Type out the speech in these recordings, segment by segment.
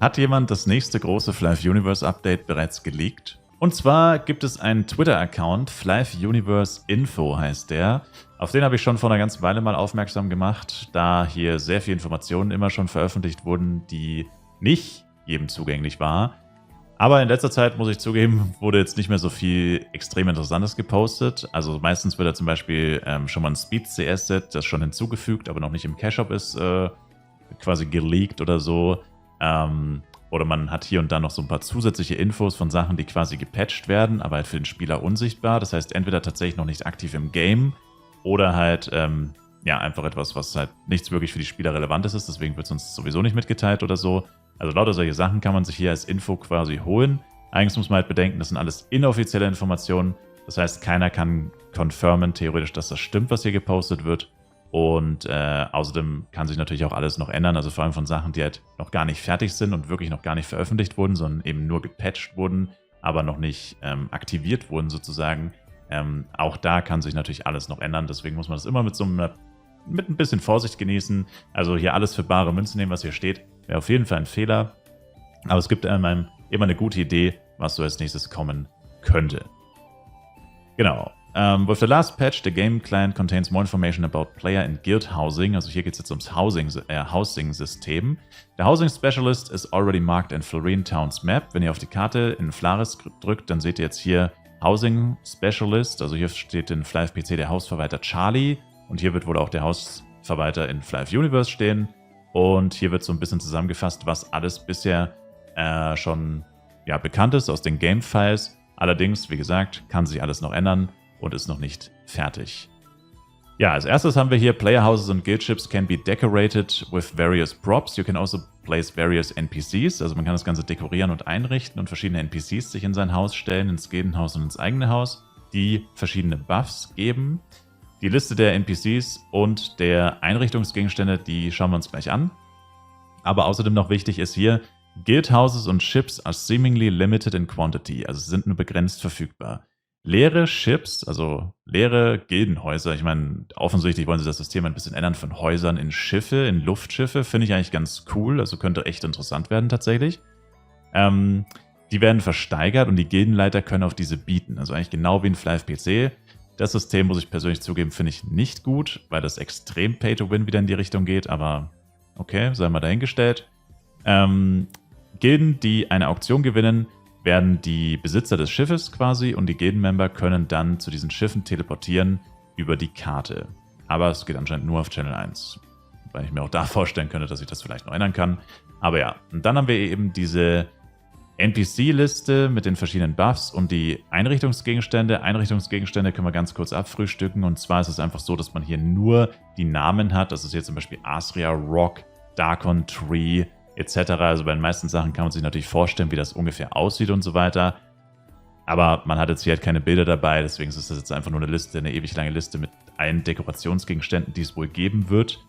hat jemand das nächste große Flive Universe Update bereits geleakt. Und zwar gibt es einen Twitter-Account, Flive Universe Info heißt der. Auf den habe ich schon vor einer ganzen Weile mal aufmerksam gemacht, da hier sehr viele Informationen immer schon veröffentlicht wurden, die nicht jedem zugänglich waren. Aber in letzter Zeit, muss ich zugeben, wurde jetzt nicht mehr so viel extrem Interessantes gepostet. Also meistens wird da zum Beispiel schon mal ein Speed-CS-Set, das schon hinzugefügt, aber noch nicht im Cache-Shop ist, quasi geleakt oder so. Oder man hat hier und da noch so ein paar zusätzliche Infos von Sachen, die quasi gepatcht werden, aber halt für den Spieler unsichtbar. Das heißt, entweder tatsächlich noch nicht aktiv im Game oder halt ja, einfach etwas, was halt nichts wirklich für die Spieler Relevantes ist. Deswegen wird es uns sowieso nicht mitgeteilt oder so. Also lauter solche Sachen kann man sich hier als Info quasi holen. Eigentlich muss man halt bedenken, das sind alles inoffizielle Informationen. Das heißt, keiner kann confirmen theoretisch, dass das stimmt, was hier gepostet wird. Und außerdem kann sich natürlich auch alles noch ändern. Also vor allem von Sachen, die halt noch gar nicht fertig sind und wirklich noch gar nicht veröffentlicht wurden, sondern eben nur gepatcht wurden, aber noch nicht aktiviert wurden sozusagen. Auch da kann sich natürlich alles noch ändern. Deswegen muss man das immer mit ein bisschen Vorsicht genießen. Also hier alles für bare Münze nehmen, was hier steht, wäre auf jeden Fall ein Fehler. Aber es gibt einem immer eine gute Idee, was so als nächstes kommen könnte. Genau. With the last patch, the game client contains more information about player and guild housing. Also hier geht es jetzt ums Housing-System. The Housing Specialist is already marked in Florine Town's Map. Wenn ihr auf die Karte in Flaris drückt, dann seht ihr jetzt hier Housing Specialist. Also hier steht in Flive PC der Hausverwalter Charlie. Und hier wird wohl auch der Hausverwalter in Flive Universe stehen. Und hier wird so ein bisschen zusammengefasst, was alles bisher schon bekannt ist aus den Game-Files. Allerdings, wie gesagt, kann sich alles noch ändern und ist noch nicht fertig. Ja, als erstes haben wir hier Player Houses and Guild Ships can be decorated with various props. You can also place various NPCs. Also man kann das Ganze dekorieren und einrichten und verschiedene NPCs sich in sein Haus stellen, ins Gildenhaus und ins eigene Haus, die verschiedene Buffs geben. Die Liste der NPCs und der Einrichtungsgegenstände, die schauen wir uns gleich an. Aber außerdem noch wichtig ist hier, Guild Houses und Ships are seemingly limited in quantity. Also sie sind nur begrenzt verfügbar. Leere Ships, also leere Gildenhäuser, ich meine, offensichtlich wollen sie das System ein bisschen ändern von Häusern in Schiffe, in Luftschiffe, finde ich eigentlich ganz cool, also könnte echt interessant werden tatsächlich. Die werden versteigert und die Gildenleiter können auf diese bieten, also eigentlich genau wie in Flive PC. Das System, muss ich persönlich zugeben, finde ich nicht gut, weil das extrem Pay-to-Win wieder in die Richtung geht, aber okay, sei mal dahingestellt. Gilden, die eine Auktion gewinnen, werden die Besitzer des Schiffes quasi und die Gildenmember können dann zu diesen Schiffen teleportieren über die Karte. Aber es geht anscheinend nur auf Channel 1, weil ich mir auch da vorstellen könnte, dass ich das vielleicht noch ändern kann. Aber ja, und dann haben wir eben diese NPC-Liste mit den verschiedenen Buffs und die Einrichtungsgegenstände. Einrichtungsgegenstände können wir ganz kurz abfrühstücken. Und zwar ist es einfach so, dass man hier nur die Namen hat. Das ist hier zum Beispiel Asria Rock, Darkon Tree etc. Also bei den meisten Sachen kann man sich natürlich vorstellen, wie das ungefähr aussieht und so weiter. Aber man hat jetzt hier halt keine Bilder dabei. Deswegen ist das jetzt einfach nur eine Liste, eine ewig lange Liste mit allen Dekorationsgegenständen, die es wohl geben wird.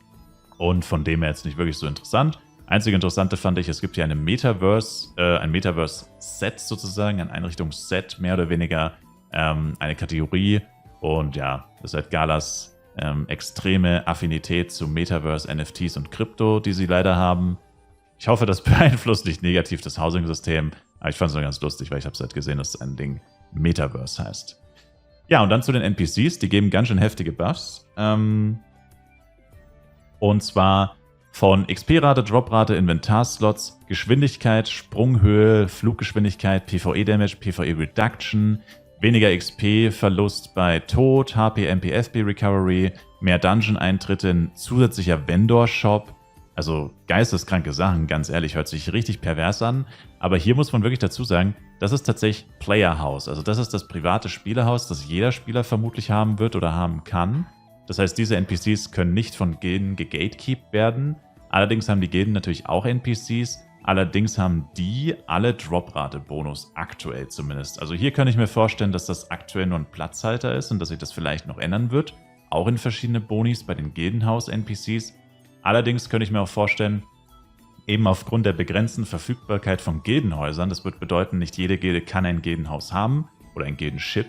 Und von dem her jetzt nicht wirklich so interessant. Einzige Interessante fand ich, es gibt hier ein Metaverse-Set sozusagen, ein Einrichtungsset, mehr oder weniger eine Kategorie. Und ja, das ist halt Galas extreme Affinität zu Metaverse, NFTs und Krypto, die sie leider haben. Ich hoffe, das beeinflusst nicht negativ das Housing-System, aber ich fand es nur ganz lustig, weil ich habe es halt gesehen, dass ein Ding Metaverse heißt. Ja, und dann zu den NPCs, die geben ganz schön heftige Buffs. Und zwar von XP-Rate, Drop-Rate, Inventarslots, Geschwindigkeit, Sprunghöhe, Fluggeschwindigkeit, PvE-Damage, PvE-Reduction, weniger XP-Verlust bei Tod, HP, MP, FP Recovery, mehr Dungeon-Eintritte, ein zusätzlicher Vendor-Shop. Also geisteskranke Sachen, ganz ehrlich, hört sich richtig pervers an. Aber hier muss man wirklich dazu sagen, das ist tatsächlich Player House. Also das ist das private Spielerhaus, das jeder Spieler vermutlich haben wird oder haben kann. Das heißt, diese NPCs können nicht von Gilden gegatekeept werden. Allerdings haben die Gilden natürlich auch NPCs. Allerdings haben die alle Drop-Rate-Bonus, aktuell zumindest. Also hier kann ich mir vorstellen, dass das aktuell nur ein Platzhalter ist und dass sich das vielleicht noch ändern wird. Auch in verschiedene Bonis bei den Gildenhaus-NPCs. Allerdings könnte ich mir auch vorstellen, eben aufgrund der begrenzten Verfügbarkeit von Gildenhäusern, das wird bedeuten, nicht jede Gilde kann ein Gildenhaus haben oder ein Gildenship,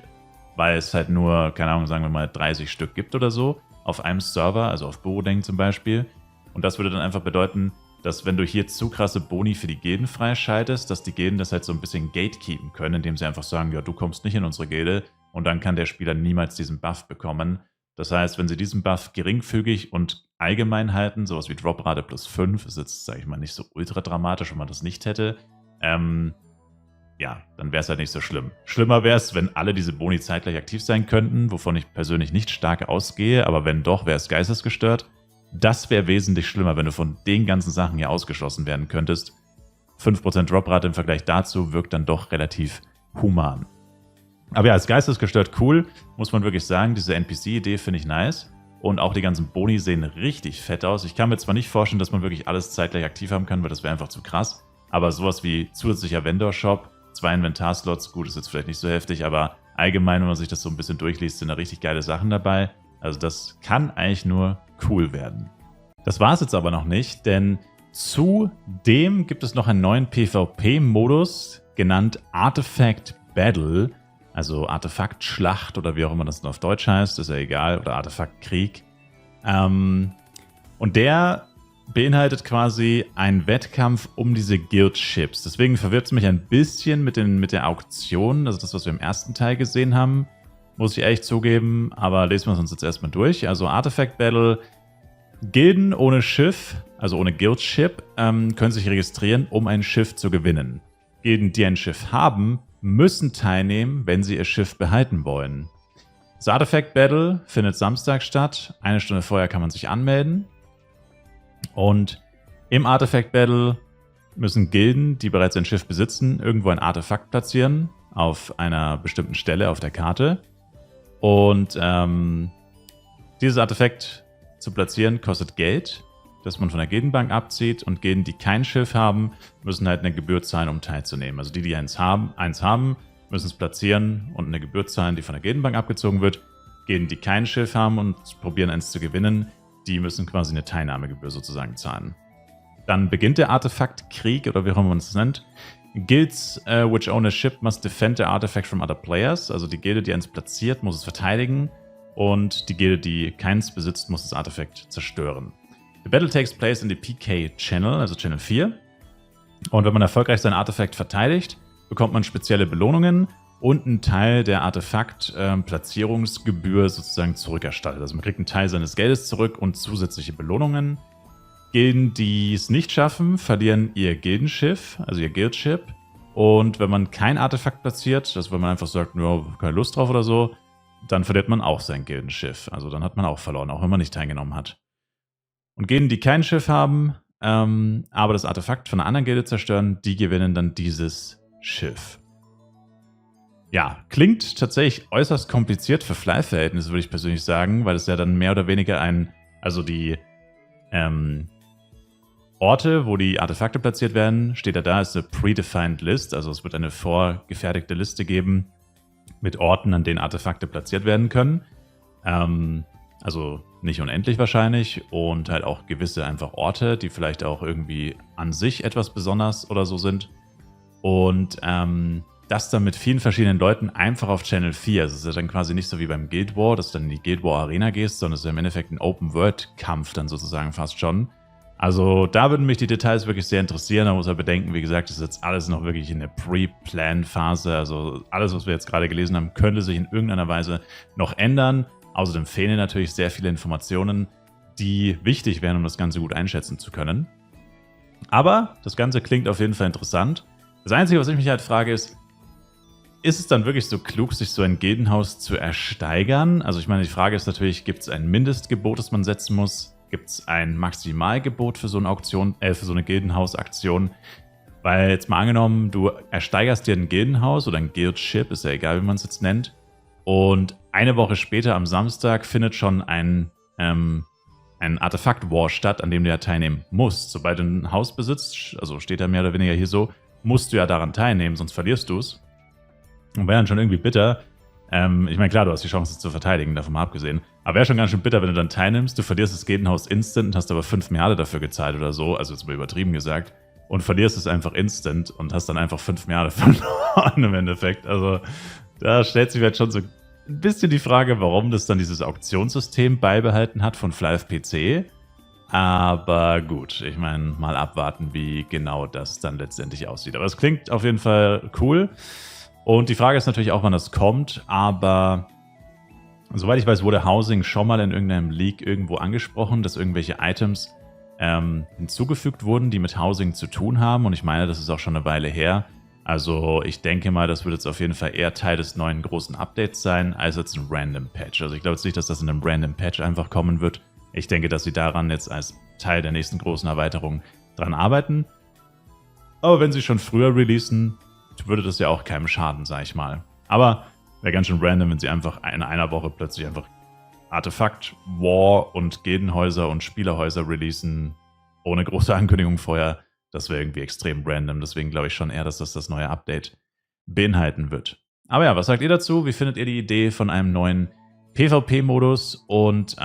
weil es halt nur, keine Ahnung, sagen wir mal 30 Stück gibt oder so, auf einem Server, also auf Borodeng zum Beispiel. Und das würde dann einfach bedeuten, dass wenn du hier zu krasse Boni für die Gilden freischaltest, dass die Gilden das halt so ein bisschen gatekeepen können, indem sie einfach sagen, ja, du kommst nicht in unsere Gilde und dann kann der Spieler niemals diesen Buff bekommen. Das heißt, wenn sie diesen Buff geringfügig und allgemein halten, sowas wie Droprate plus 5, ist jetzt, sage ich mal, nicht so ultra dramatisch, wenn man das nicht hätte, ja, dann wäre es halt nicht so schlimm. Schlimmer wäre es, wenn alle diese Boni zeitgleich aktiv sein könnten, wovon ich persönlich nicht stark ausgehe, aber wenn doch, wäre es geistesgestört. Das wäre wesentlich schlimmer, wenn du von den ganzen Sachen hier ausgeschlossen werden könntest. 5% Droprate im Vergleich dazu wirkt dann doch relativ human. Aber ja, als geistesgestört cool, muss man wirklich sagen. Diese NPC-Idee finde ich nice. Und auch die ganzen Boni sehen richtig fett aus. Ich kann mir zwar nicht vorstellen, dass man wirklich alles zeitgleich aktiv haben kann, weil das wäre einfach zu krass. Aber sowas wie zusätzlicher Vendor-Shop, 2 Inventarslots, gut, ist jetzt vielleicht nicht so heftig, aber allgemein, wenn man sich das so ein bisschen durchliest, sind da richtig geile Sachen dabei. Also das kann eigentlich nur cool werden. Das war es jetzt aber noch nicht, denn zudem gibt es noch einen neuen PvP-Modus, genannt Artifact Battle. Also Artefaktschlacht oder wie auch immer das auf Deutsch heißt, ist ja egal, oder Artefaktkrieg. Und der beinhaltet quasi einen Wettkampf um diese Guild-Ships. Deswegen verwirrt es mich ein bisschen mit der Auktion, also das, was wir im ersten Teil gesehen haben, muss ich ehrlich zugeben, aber lesen wir uns jetzt erstmal durch. Also Artifact Battle, Gilden ohne Schiff, also ohne Guild-Ship, können sich registrieren, um ein Schiff zu gewinnen. Gilden, die ein Schiff haben, müssen teilnehmen, wenn sie ihr Schiff behalten wollen. Das Artifact Battle findet Samstag statt. 1 Stunde vorher kann man sich anmelden. Und im Artifact Battle müssen Gilden, die bereits ein Schiff besitzen, irgendwo ein Artefakt platzieren auf einer bestimmten Stelle auf der Karte. Und dieses Artefakt zu platzieren kostet Geld, das man von der Gildenbank abzieht. Und Gilden, die kein Schiff haben, müssen halt eine Gebühr zahlen, um teilzunehmen. Also die eins haben, müssen es platzieren und eine Gebühr zahlen, die von der Gildenbank abgezogen wird. Gilden, die kein Schiff haben und probieren, eins zu gewinnen, die müssen quasi eine Teilnahmegebühr sozusagen zahlen. Dann beginnt der Artefaktkrieg, oder wie auch immer man es nennt. Guilds which own a ship must defend the artifact from other players. Also die Gilde, die eins platziert, muss es verteidigen. Und die Gilde, die keins besitzt, muss das Artefakt zerstören. The battle takes place in the PK Channel, also Channel 4. Und wenn man erfolgreich sein Artefakt verteidigt, bekommt man spezielle Belohnungen und einen Teil der Artefakt-Platzierungsgebühr sozusagen zurückerstattet. Also man kriegt einen Teil seines Geldes zurück und zusätzliche Belohnungen. Gilden, die es nicht schaffen, verlieren ihr Gildenschiff, also ihr Guildship. Und wenn man kein Artefakt platziert, also wenn man einfach sagt, ja, keine Lust drauf oder so, dann verliert man auch sein Gildenschiff. Also dann hat man auch verloren, auch wenn man nicht teilgenommen hat. Und Gilden, die kein Schiff haben, aber das Artefakt von einer anderen Gilde zerstören, die gewinnen dann dieses Schiff. Ja, klingt tatsächlich äußerst kompliziert für Fly-Verhältnisse, würde ich persönlich sagen, weil es ja dann mehr oder weniger also die Orte, wo die Artefakte platziert werden, steht ja da, ist eine predefined List, also es wird eine vorgefertigte Liste geben mit Orten, an denen Artefakte platziert werden können. Also nicht unendlich wahrscheinlich und halt auch gewisse einfach Orte, die vielleicht auch irgendwie an sich etwas besonders oder so sind. Und das dann mit vielen verschiedenen Leuten einfach auf Channel 4. Also es ist ja dann quasi nicht so wie beim Guild War, dass du dann in die Guild War Arena gehst, sondern es ist ja im Endeffekt ein Open-World-Kampf dann sozusagen fast schon. Also da würden mich die Details wirklich sehr interessieren. Da muss man bedenken, wie gesagt, das ist jetzt alles noch wirklich in der Pre-Plan-Phase. Also alles, was wir jetzt gerade gelesen haben, könnte sich in irgendeiner Weise noch ändern. Außerdem fehlen natürlich sehr viele Informationen, die wichtig wären, um das Ganze gut einschätzen zu können. Aber das Ganze klingt auf jeden Fall interessant. Das Einzige, was ich mich halt frage, ist es dann wirklich so klug, sich so ein Gildenhaus zu ersteigern? Also ich meine, die Frage ist natürlich, gibt es ein Mindestgebot, das man setzen muss? Gibt es ein Maximalgebot für so eine Auktion, für so eine Gildenhaus-Aktion? Weil jetzt mal angenommen, du ersteigerst dir ein Gildenhaus oder ein Guildship, ist ja egal, wie man es jetzt nennt. Und eine Woche später am Samstag findet schon ein Artefakt-War statt, an dem du ja teilnehmen musst. Sobald du ein Haus besitzt, also steht da mehr oder weniger hier so, musst du ja daran teilnehmen, sonst verlierst du es. Und wäre dann schon irgendwie bitter. Ich meine, klar, du hast die Chance, es zu verteidigen, davon mal abgesehen. Aber wäre schon ganz schön bitter, wenn du dann teilnimmst, du verlierst das Gildenhaus instant und hast aber 5 Milliarden dafür gezahlt oder so, also jetzt mal übertrieben gesagt, und verlierst es einfach instant und hast dann einfach 5 Milliarden verloren im Endeffekt. Also da stellt sich halt schon so ein bisschen die Frage, warum das dann dieses Auktionssystem beibehalten hat von Fly PC. Aber gut, ich meine, mal abwarten, wie genau das dann letztendlich aussieht. Aber es klingt auf jeden Fall cool. Und die Frage ist natürlich auch, wann das kommt. Aber soweit ich weiß, wurde Housing schon mal in irgendeinem Leak irgendwo angesprochen, dass irgendwelche Items hinzugefügt wurden, die mit Housing zu tun haben. Und ich meine, das ist auch schon eine Weile her. Also ich denke mal, das wird jetzt auf jeden Fall eher Teil des neuen großen Updates sein, als jetzt ein Random Patch. Also ich glaube jetzt nicht, dass das in einem Random Patch einfach kommen wird. Ich denke, dass sie daran jetzt als Teil der nächsten großen Erweiterung dran arbeiten. Aber wenn sie schon früher releasen, würde das ja auch keinem schaden, sag ich mal. Aber wäre ganz schön random, wenn sie einfach in einer Woche plötzlich einfach Artefakt, War und Gildenhäuser und Spielerhäuser releasen, ohne große Ankündigung vorher. Das wäre irgendwie extrem random. Deswegen glaube ich schon eher, dass das neue Update beinhalten wird. Aber ja, was sagt ihr dazu? Wie findet ihr die Idee von einem neuen PvP-Modus? Und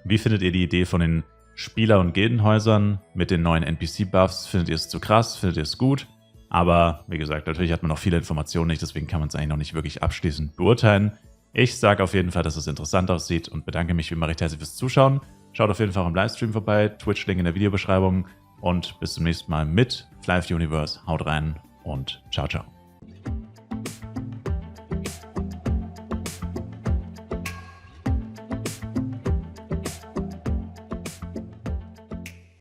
wie findet ihr die Idee von den Spieler- und Gildenhäusern mit den neuen NPC-Buffs? Findet ihr es zu krass? Findet ihr es gut? Aber wie gesagt, natürlich hat man noch viele Informationen nicht, deswegen kann man es eigentlich noch nicht wirklich abschließend beurteilen. Ich sage auf jeden Fall, dass es interessant aussieht und bedanke mich wie immer recht herzlich fürs Zuschauen. Schaut auf jeden Fall auch im Livestream vorbei, Twitch-Link in der Videobeschreibung und bis zum nächsten Mal mit Flive Universe. Haut rein und ciao, ciao.